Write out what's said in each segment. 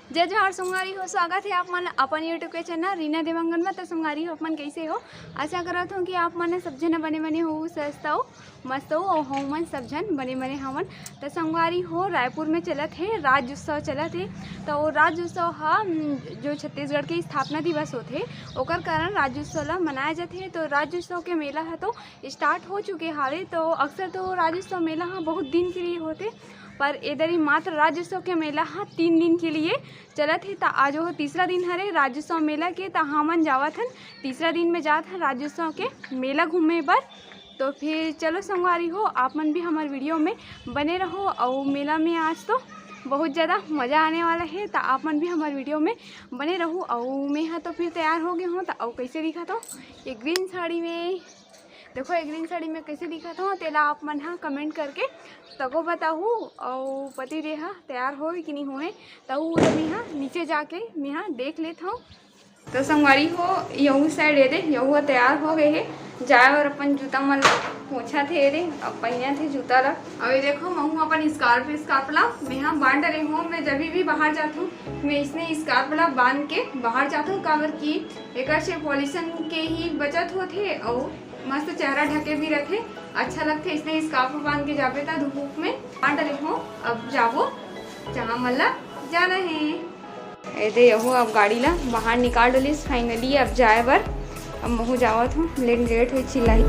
जय जोहार संगवारी हो। स्वागत है आप मन अपन यूट्यूब के चैनल रीना देवांगन में। तो संगवारी हो अपन कैसे हो। आशा करत हूँ कि आप मन सब जन बने बने हो, स्वस्थ हो, मस्त हो और हो मन सब जन बने बने हमन। तो संगवारी हो रायपुर में चलत है राज्य उत्सव चलत है। तो राज्य उत्सव हा जो छत्तीसगढ़ के स्थापना दिवस होते ओकर कारण राज्य उत्सव ला मनाया जाते है। तो राज्य उत्सव के मेला है तो स्टार्ट हो चुके हावे। तो अक्सर तो राज्य उत्सव मेला हाँ बहुत दिन के लिए होते, पर इधर ही मात्र राज्योत्सव के मेला हाँ 3 दिन के लिए चलत है। तो आज वो तीसरा दिन हरे राज्योत्सव मेला के। तो हमन जावत हन तीसरा दिन में जात हन राज्योत्सव के मेला घूमे बर। तो फिर चलो संगवारी हो आप मन भी हमारे वीडियो में बने रहो। और मेला में आज तो बहुत ज़्यादा मज़ा आने वाला है। तो आप मन भी हमारे वीडियो में बने रहो। और मैं हाँ तो फिर तैयार हो गए हूँ। तो और कैसे दिखा तो ये ग्रीन साड़ी में देखो, एक ग्रीन साड़ी में कैसे दिखा था तेला आप मन हाँ कमेंट करके तको बताऊँ। और पति रे हाँ तैयार हो कि नहीं हुए तऊ मैं हाँ नीचे जाके मैं हाँ देख लेता हूँ। तो संगवारी हो यहू साइड ये दे यहू तैयार हो गए है जाए और अपन जूता मन पोछा थे रे अब पहना थे जूता ला। अभी देखो मैं अपन स्कार्फ ला मैं हाँ बांध रही हूँ। मैं जब भी बाहर जाता हूँ मैं इसने स्कार्फ ला बांध के बाहर जाता हूँ। काबर की एक से पॉल्यूशन के ही बचत होते और मस्त चेहरा ढके भी रखे, अच्छा लगते। इसने स्कार्फ बांध के जाबे था धूप में बांध रही हूँ। अब जाबो जहाँ मल्ला जाना है। दे यहो अब गाड़ी ला बाहर निकाल डलिस फाइनली। अब जाए बर अब महू जावत हूँ लेट हुई चिल्लाई।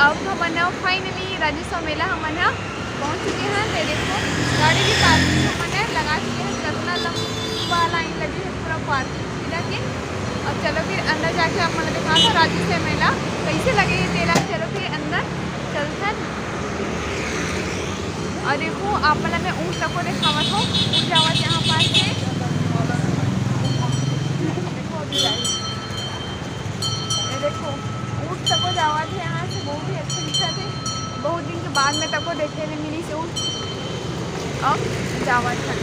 अब हमन फाइनली राज्योत्सव मेला हमन पहुँच चुके हैं। तो देखो गाड़ी की पार्किंग हमन लगा चुके हैं। कितना लंबा लाइन लगी है पूरा पार्किंग सुविधा के। अब चलो फिर अंदर जाके आप मन दिखा था राज्योत्सव मेला कैसे लगे तेरा। चलो फिर अंदर चलते हैं। और देखो आप मन मैं ऊँट तक को दिखावत हूँ। ऊँट जावत यहाँ पास है देखो ऊँट तक को जावत है यहाँ से। बहुत ही अच्छा दिखा थे, बहुत दिन के बाद में तक को देखने में मिली से ऊँट। अब जावत है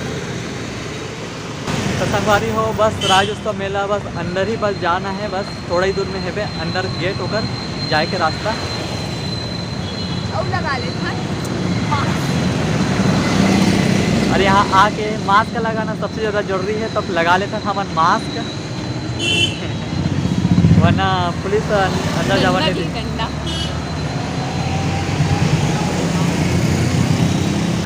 तो संगवारी हो बस राज्योत्सव मेला बस अंदर ही बस जाना है। बस थोड़ा ही दूर में है पे अंदर गेट होकर जाए के रास्ता। और लगा लेते और यहाँ आके मास्क लगाना सबसे ज़्यादा जरूरी है। तब लगा लेते हैं हम मास्क वरना पुलिस अंदर जावा नहीं देती।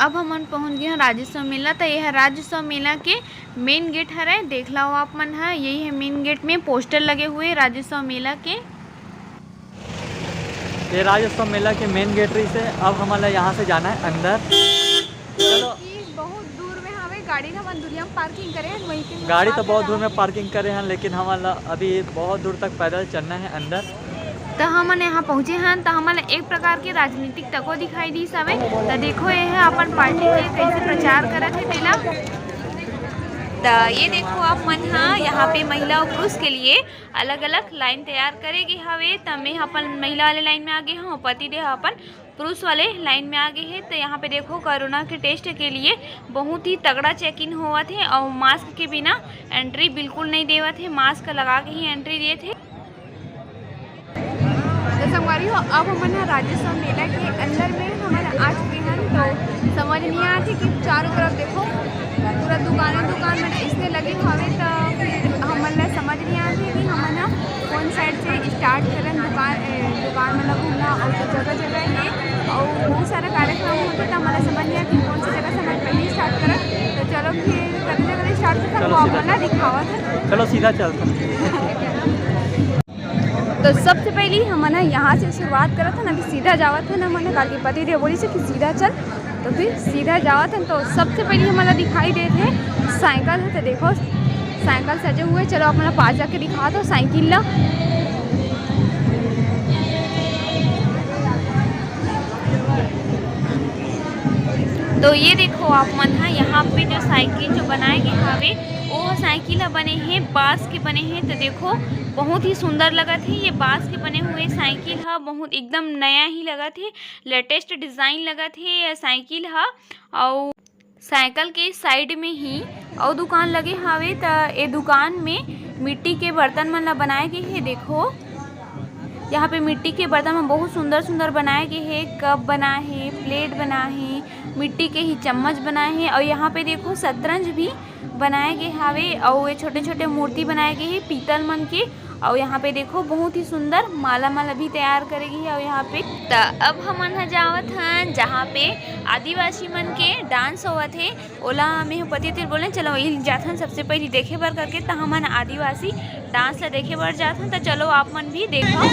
अब हम पहुंच गए हैं राज्योत्सव मेला। तो यह राज्योत्सव मेला के मेन गेट है, देख लो आप मन है। यही है मेन गेट में पोस्टर लगे हुए राज्योत्सव मेला के। ये राज्योत्सव मेला के मेन गेट रही से अब हमारा यहाँ से जाना है अंदर। चलो बहुत दूर में हमें गाड़ी का दुनिया में पार्किंग करे वहीं पे गाड़ी तो बहुत दूर में पार्किंग करे हैं, लेकिन हमारा अभी बहुत दूर तक पैदल चलना है अंदर। तो हमन यहाँ पहुँचे हैं। तो हमन एक प्रकार के राजनीतिक तको दिखाई दी सवे। तो देखो ये है अपन पार्टी के कैसे प्रचार करत है पहला। तो ये देखो आप मन हाँ यहाँ पे महिला और पुरुष के लिए अलग अलग लाइन तैयार करेगी हवे। तो मैं अपन महिला वाले लाइन में आगे हूँ, पति देह अपन पुरुष वाले लाइन में आगे है। तो यहाँ पे देखो कोरोना के टेस्ट के लिए बहुत ही तगड़ा चेक इन हुआ थे और मास्क के बिना एंट्री बिल्कुल नहीं देवा थे, मास्क लगा के ही एंट्री दिए थे। तो संगवारी हो अब हमन राज्योत्सव मेला के अंदर में हमन आ चुके हैं। तो समझ नहीं आती कि चारों तरफ देखो पूरा दुकान में इसने लगे हुए। तो फिर हमन समझ नहीं आती कि हमन कौन साइड से स्टार्ट करें दुकान में घूमना। और जगह जगह है और बहुत सारा कार्यक्रम होते तो हमारा समझ नहीं आती कौन सी जगह से हमें पहले स्टार्ट करें। तो चलो फिर कभी स्टार्ट कर दिखावा था। चलो सीधा चलते। तो सबसे पहले हमने यहाँ से शुरुआत करा था ना, अभी सीधा जावा था ना। मैंने काल के पति देव बोली से कि सीधा चल, तो फिर सीधा जावा था। तो सबसे पहले हमारा दिखाई देते हैं साइकिल है। तो देखो साइकिल सजे हुए। चलो अपना पास जाके दिखा दो साइकिल ला। तो ये देखो आप मन हा यहाँ पे जो साइकिल जो बनाए गए हावे वो साइकिल ह बने हैं बांस के बने हैं। तो देखो बहुत ही सुंदर लगत है। ये बांस के बने हुए साइकिल ह बहुत एकदम नया ही लगत है, लेटेस्ट डिज़ाइन लगत है ये साइकिल ह। और साइकिल के साइड में ही और दुकान लगे हावे। त ए दुकान में मिट्टी के बर्तन मन ला बनाए गए है। देखो यहाँ पे मिट्टी के बर्तन में बहुत सुंदर सुंदर बनाए गए हैं। कप बना है, प्लेट बना है, मिट्टी के ही चम्मच बनाए हैं। और यहाँ पे देखो शतरंज भी बनाए गए हावे और ये छोटे छोटे मूर्ति बनाए गए हैं पीतल मन के। और यहाँ पे देखो बहुत ही सुंदर माला माला भी तैयार करेगी है। और यहाँ पे अब हमन ह जावत हन जहाँ पे आदिवासी मन के डांस होवत है। ओला में पति तिर बोले चलो वही जाथन सबसे पहले देखे बर करके। तो हमन आदिवासी डांस ला देखे बर जाथन। तो चलो आप मन भी देखो।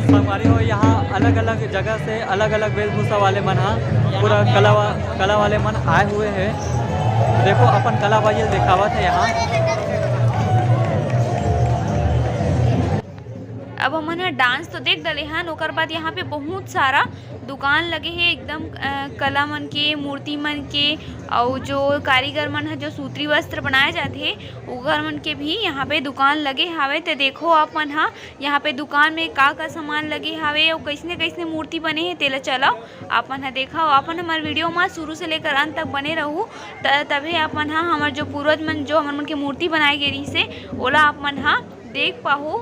संगवारी हो यहाँ अलग अलग जगह से अलग अलग वेशभूषा वाले मन हा पूरा कला वाले मन आए हुए हैं। देखो अपन कला बाजी दिखावत है यहाँ। अब हमन ह डांस तो देख डले हन। ओकर बाद यहाँ पे बहुत सारा दुकान लगे है एकदम कला मन के, मूर्ति मन के। और जो कारीगर मन है जो सूत्री वस्त्र बनाए जाते ओकर मन के भी यहाँ पे दुकान लगे हावे। तो देखो आप मन हा यहाँ पे दुकान में का सामान लगे हावे और कैसने कैसने मूर्ति बने हैं तेला चलो आप मन हा देखा। अपन हमारे वीडियो में शुरू से लेकर अंत तक बने रहू तभी आप मन हा हमारे जो पूर्वज मन जो हमन मन के मूर्ति बनाए गए रही से ओला आप मन हा देख पाहो।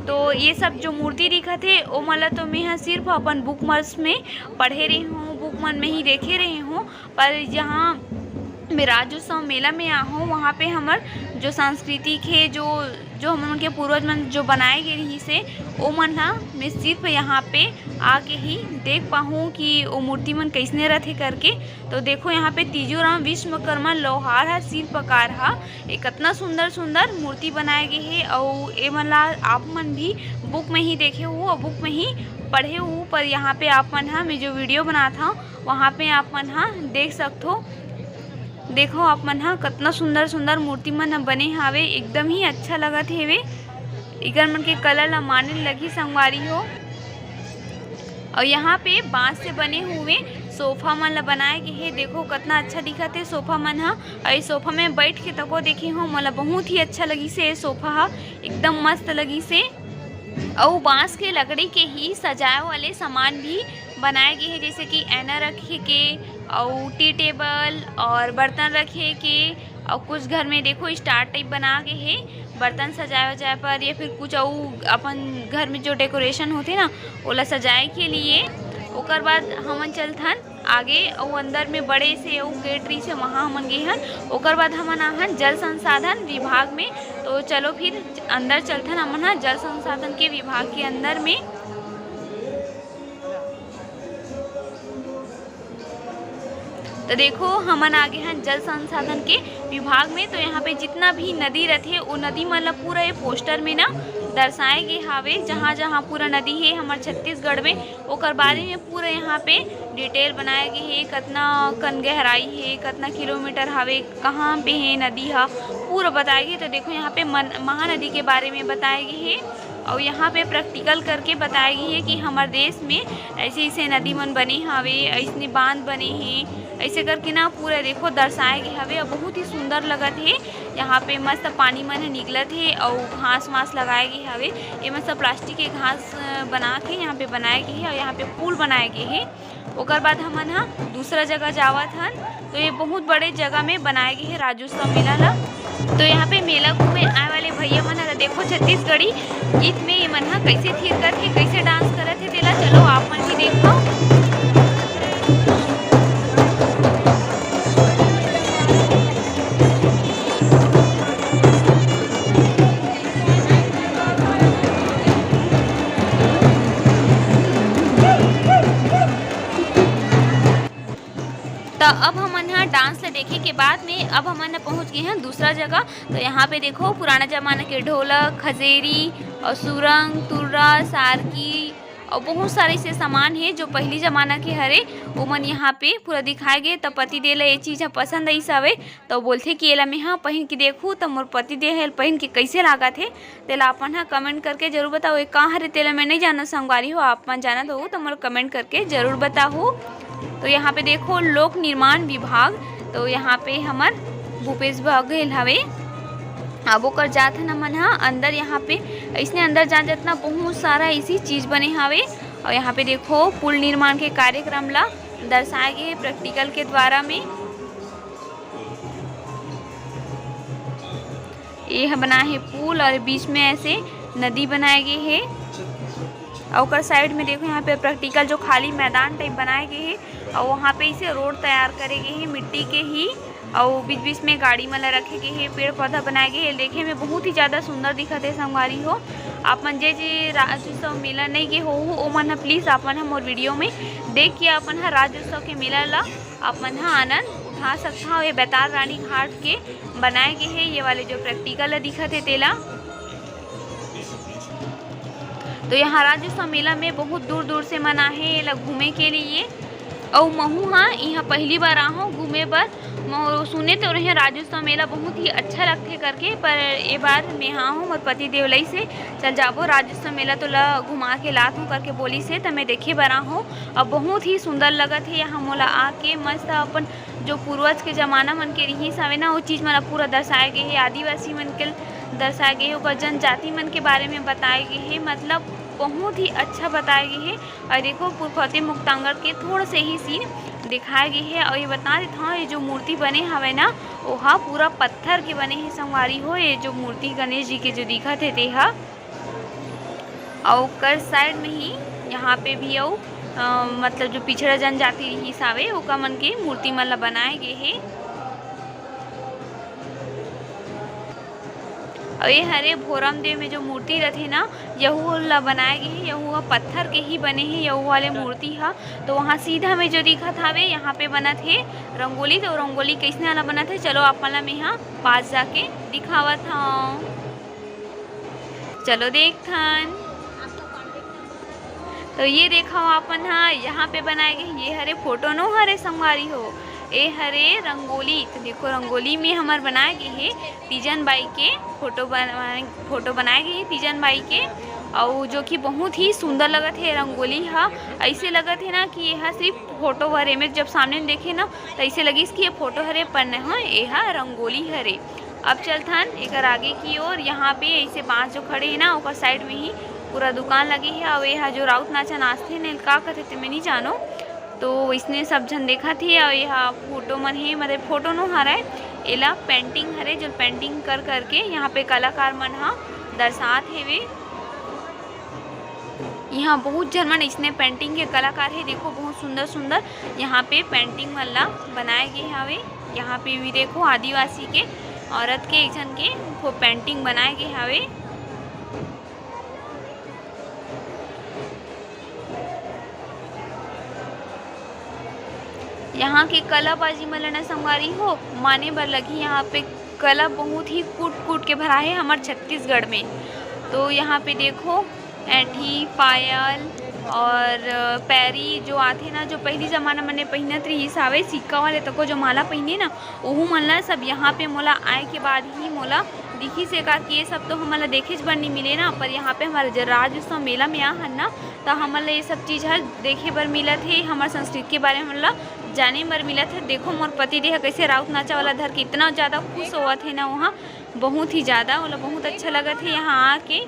तो ये सब जो मूर्ति दिखत है वो मला तो मैं यहाँ सिर्फ अपन बुक मार्क्स में पढ़े रही हूँ, बुक मन में ही देखे रही हूँ। पर जहाँ मैं राज्योत्सव मेला में आ हूँ वहाँ पे हमार जो सांस्कृतिक है जो हम के पूर्वज मन जो बनाए गए रही से वो मन हा मैं सिर्फ यहाँ पे आके ही देख पाऊँ कि वो मूर्ति मन कैसने रहते करके। तो देखो यहाँ पे तीजूराम विश्वकर्मा लोहार हा शिल्पकार हा एक कितना सुंदर सुंदर मूर्ति बनाए गए है। और ये मन ला आप मन भी बुक में ही देखे हो और बुक में ही पढ़े हो। पर यहाँ पे आप मन हा मैं जो वीडियो बनाता हूँ वहाँ पे आप मन हा देख सकते हो। देखो आप मन हा कितना सुंदर सुंदर मूर्ति मन बने हावे एकदम ही अच्छा लगत हेवे। इकर मन के कलर ला माने लगी संगवारी हो। और यहाँ पे बांस से बने हुए सोफा मन ला बनाए गए है। देखो कितना अच्छा दिखत है सोफा मन हा। और इस सोफा में बैठ के तको देखी हो मोला बहुत ही अच्छा लगी से सोफा हा एकदम मस्त लगी से। और बांस के लकड़ी के ही सजाए वाले सामान भी बनाए गए हैं जैसे कि ऐना रखे के और टी टेबल और बर्तन रखे के। और कुछ घर में देखो स्टार टाइप बना के है बर्तन सजाए वजाए पर या फिर कुछ और अपन घर में जो डेकोरेशन होते ना ओला सजाए के लिए। ओकर बाद हमन चलथन आगे और अंदर में बड़े से और गेटरी से वहाँ हमन गए हन। ओकर बाद हमन आहन जल संसाधन विभाग में। तो चलो फिर अंदर चलथन हमन हा जल संसाधन के विभाग के अंदर में। तो देखो हमन आगे हैं जल संसाधन के विभाग में। तो यहाँ पे जितना भी नदी रहते वो नदी मतलब पूरा ये पोस्टर में ना दर्शाए गए हावे। जहाँ जहाँ पूरा नदी है हमारे छत्तीसगढ़ में ओकर बारे में पूरा यहाँ पे डिटेल बनाए गए है। कितना कन गहराई है, कितना किलोमीटर हावे, कहाँ पे है नदी हा पूरा बताए गए। तो देखो यहाँ पे महानदी के बारे में बताए गए है। और यहाँ पे प्रैक्टिकल करके बताए गई है कि हमारे देश में ऐसे ऐसे नदी मन बने हावे, ऐसे बांध बने हैं, ऐसे करके ना पूरा देखो दर्शाए गए हवे। और बहुत ही सुंदर लगत है। यहाँ पे मस्त पानी मन निकलत है और घास वास लगाए गए हवे। ये मस्त प्लास्टिक के घास बना के यहाँ पे बनाए गए है और यहाँ पे पुल बनाए गए है। ओकर बाद हमन हा दूसरा जगह जावत हन। तो ये बहुत बड़े जगह में बनाए गए है राज्योत्सव मेला ला। तो यहाँ पे मेला घूमे आए वाले भैया मन हा देखो छत्तीसगढ़ी गीत में ये मन हा कैसे थिरकत है, कैसे डांस करत है तेला चलो आप मन भी देखो। तो अब हमन हा डांस ला देखे के बाद में अब हम पहुंच गए हैं दूसरा जगह। तो यहाँ पे देखो पुराना ज़माना के ढोलक, खजेरी और सुरंग, तुर्रा, सारकी और बहुत सारे ऐसे सामान है जो पहली ज़माना के हरे वो मन यहाँ पे पूरा दिखाए गए। तो पति दे ला ये चीज़ पसंद आई सवे तो बोलते कि एला मैं हाँ पहन के देखूँ तो मोर पति दे है पहन के कैसे लागा थे तेला अपन हाँ कमेंट करके जरूर बताओ। ये कहाँ हरे तेला मैं नहीं जाना संगवारी हो, आप मन जाना दो तो मोर कमेंट करके ज़रूर बताओ। तो यहाँ पे देखो लोक निर्माण विभाग, तो यहाँ पे हमार भूपेश बघेल हवे। अब ओकर जात है मन हाँ अंदर, यहाँ पे इसने अंदर जा जातना बहुत सारा ऐसी चीज़ बने हवे। और यहाँ पे देखो पुल निर्माण के कार्यक्रम ला दर्शाए गए प्रैक्टिकल के द्वारा में। ये बना है पुल और बीच में ऐसे नदी बनाए गए है। और साइड में देखो यहाँ पे प्रैक्टिकल जो खाली मैदान टाइप बनाए गए हैं और वहाँ पे इसे रोड तैयार करे गए हैं मिट्टी के ही। और बीच बीच में गाड़ी मला रखे गए हैं, पेड़ पौधा बनाए गए हैं। देखे में बहुत ही ज़्यादा सुंदर दिखत है संगवारी हो। आप मन जे राज्योत्सव मेला नहीं गए हो ओ मन प्लीज़ आप मन मोर वीडियो में देख के अपन राज्योत्सव के मेला ला आप मन आनंद उठा सकता हो। ये बेताल रानी घाट के बनाए गए हैं ये वाले जो प्रैक्टिकल दिखत है तेला। तो यहाँ राज्योत्सव मेला में बहुत दूर दूर से मना है घूमे के लिए। और महू हाँ यहाँ पहली बार आ हूँ घूमे बर। सुने तो रहे राज्योत्सव मेला बहुत ही अच्छा लगते करके, पर ये बार मैं हाँ हूँ मोर पति देवलई से चल जाबो राज्योत्सव मेला तो ला घुमा के लात हूँ करके बोली से तो मैं देखे बरा हूँ। अब बहुत ही सुंदर लगत है यहाँ मोला आके मस्त अपन जो पूर्वज के ज़माना मन के रही सावे ना वो चीज़ मला पूरा दर्शाए गए है। आदिवासी मन के दर्शाए गए है, जनजाति मन के बारे में बताए गए हैं, मतलब बहुत ही अच्छा बताए गए हैं। और देखो पुरखौती मुक्तांगण के थोड़ा से ही सीन दिखाए गए हैं। और ये बता देता हूँ ये जो मूर्ति बने हवे ना वह पूरा पत्थर के बने हैं संगवारी हो। ये जो मूर्ति गणेश जी के जो दिखत है तेहा और कर साइड में ही यहाँ पे भी और मतलब जो पिछड़ा जनजाति रही सावे ओका मन के मूर्ति मन ला बनाए गए हैं। और ये हरे भोरम देव में जो मूर्ति रथे ना यहू ला बनाए गए हैं, यहू पत्थर के ही बने हैं यहू वाले मूर्ति हा। तो वहाँ सीधा में जो दिखत हवे यहाँ पे बनत है रंगोली। तो रंगोली कैसने वाला बनत है चलो आप मला में यहाँ पास जाके दिखावत हूँ, चलो देखथन। तो ये देखो अपन हाँ यहाँ पे बनाए गए ये हरे फोटो नो हरे संगवारी हो ए हरे रंगोली। तो देखो रंगोली में हमार बनाए गए है तीजन बाई के फोटो बनाए गए हैं तीजन बाई के। और जो कि बहुत ही सुंदर लगत है रंगोली हा। ऐसे लगत है ना कि यह सिर्फ फोटो हरे में जब सामने देखे ना तो ऐसे लगी कि ये फोटो हरे पर हाँ यह रंगोली हरे। अब चलथन एक आगे की ओर। यहाँ पे ऐसे बाँस जो खड़े हैं ना ओकर साइड में ही पूरा दुकान लगी है। और यह जो राउत नाचा नाचते ने का कहते थे मैं नहीं जानो, तो इसने सब झन देखा थी। और यह फोटो मन है मतलब फोटो नो हरा एला पेंटिंग हरे जो पेंटिंग कर करके यहाँ पे कलाकार मन हा दर्शात हेवे। यहाँ बहुत जन मन इसने पेंटिंग के कलाकार है। देखो बहुत सुंदर सुंदर यहाँ पे पेंटिंग मन ला बनाए गए हवे। यहाँ पे भी देखो आदिवासी के औरत के एक जन के वो पेंटिंग बनाए गए हवे। यहाँ की कलाबाजी मलना संगवारी हो माने बर लगी। यहाँ पे कला बहुत ही कूट कूट के भरा है हमारे छत्तीसगढ़ में। तो यहाँ पे देखो ऐठी पायल और पैरी जो आते ना जो पहली ज़माना मैंने पहनत रही सावे सिक्का वाले तको जो माला पहने ना वह मन सब यहाँ पे मोला आए के बाद ही मोला दिखी से का कि ये सब तो हमारा देखे बर नहीं मिले ना, पर यहाँ पे हमारे राज्योत्सव मेला में आहन ना तो हमारा ये सब चीज़ है देखे बर मिलत है। हमारे संस्कृति के बारे में हमला जाने बर मिलत है। देखो मोर पति देह कैसे राउत नाचा वाला धर के इतना ज़्यादा खुश होवत है ना वहाँ बहुत ही ज़्यादा मतलब बहुत अच्छा लगत है यहाँ आके।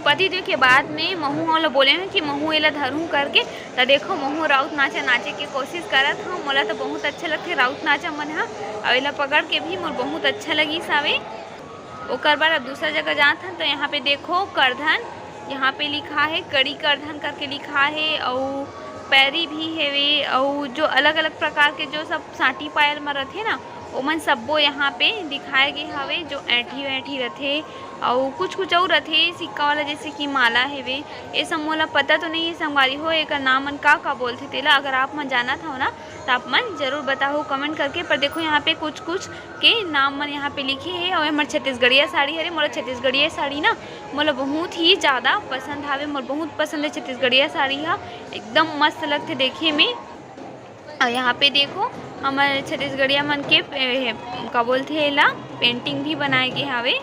पति देव के बाद में महू वाला बोले हैं कि महू एला धरूँ करके। तो देखो महू राउत नाचा नाचे की कोशिश करत हाँ। मोला तो बहुत अच्छा लगते राउत नाचा मन हा। और एला पकड़ के भी मोर बहुत अच्छा लगी सावे। ओकर बाद अब दूसरा जगह जात हन तो यहाँ पे देखो करधन यहाँ पे लिखा है कड़ी करधन करके लिखा है। और पैरी भी हेवे और जो अलग अलग प्रकार के जो सब साटी पायल में रहते ना ओमन सब्बो यहाँ पे दिखाए गे हवे जो ऐठी वैठी रथे और कुछ और रथे सिक्का वाला जैसे कि माला हेवे। ये सब मोला पता तो नहीं है संगवारी हो एकर नाम मन का बोलथे तेला। अगर आप मन जानत हो ना तो आप मन जरूर बताओ कमेंट करके। पर देखो यहाँ पे कुछ के नाम मन यहाँ पे लिखे है और हमारे छत्तीसगढ़िया साड़ी हरे। मोला छत्तीसगढ़िया साड़ी ना मोला बहुत ही ज़्यादा पसंद हावे। मोला बहुत पसंद है छत्तीसगढ़िया साड़ी हा, एकदम मस्त लगते देखे में। और यहाँ पे देखो हमारे छत्तीसगढ़िया मन के का बोलथे एला पेंटिंग भी बनाए गे हावे।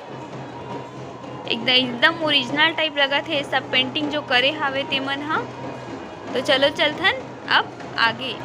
एकदम ओरिजिनल टाइप लगत है सब पेंटिंग जो करे हावे ते मन हा। तो चलो चलथन अब आगे।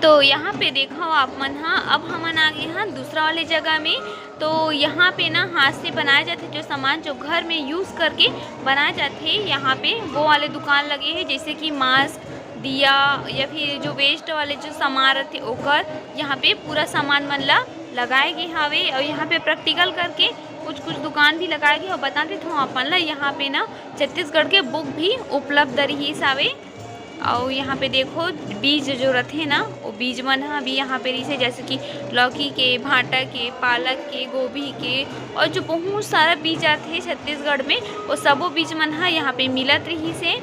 तो यहाँ पे देखो आप मन हाँ, अब हमन आ गए हाँ दूसरा वाले जगह में। तो यहाँ पे ना हाथ से बनाए जाते जो सामान जो घर में यूज़ करके बनाए जाते, यहाँ पे वो वाले दुकान लगे हैं जैसे कि मास्क, दिया या फिर जो वेस्ट वाले जो सामान रहते ओकर यहाँ पे पूरा सामान मन ला लगाए गए हावे। और यहाँ पे प्रैक्टिकल करके कुछ दुकान भी लगाए गए और बता देते हूँ अपन ला। यहाँ पे ना छत्तीसगढ़ के बुक भी उपलब्ध रही हावे। और यहाँ पे देखो बीज जो रहते ना वो बीज मन हा भी यहाँ पे रही, जैसे कि लौकी के, भांटा के, पालक के, गोभी के और जो बहुत सारा बीज आते हैं छत्तीसगढ़ में वो सबो बीज मन हा यहाँ पे मिलत रही से।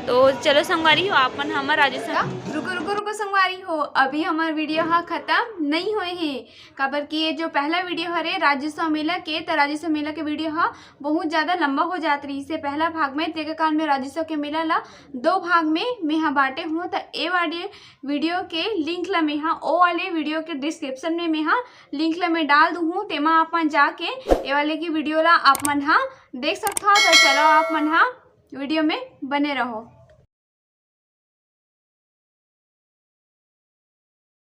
तो चलो संगवारी हो आपन हमार राजस्थान रुको संगवारी हो, अभी हमार वीडियो हा खत्म नहीं हुए हैं। काबर कि ये जो पहला वीडियो हरे राज्योत्सव मेला के, तो राज्योत्सव मेला के वीडियो हा बहुत ज़्यादा लंबा हो जात रही से पहला भाग में। तेके कारण में राज्योत्सव के मेला ला 2 भाग में मैं यहाँ बांटे हूँ। तो ए वाले वीडियो के लिंक ला मैं यहाँ ओ वाले वीडियो के डिस्क्रिप्शन में मैं यहाँ लिंक ला मैं डाल दूँ हूँ। तेमा आप मन जाके ए वाले की वीडियो ला आप मन हाँ देख सकते हो। तो चलो आप मन हाँ वीडियो में बने रहो।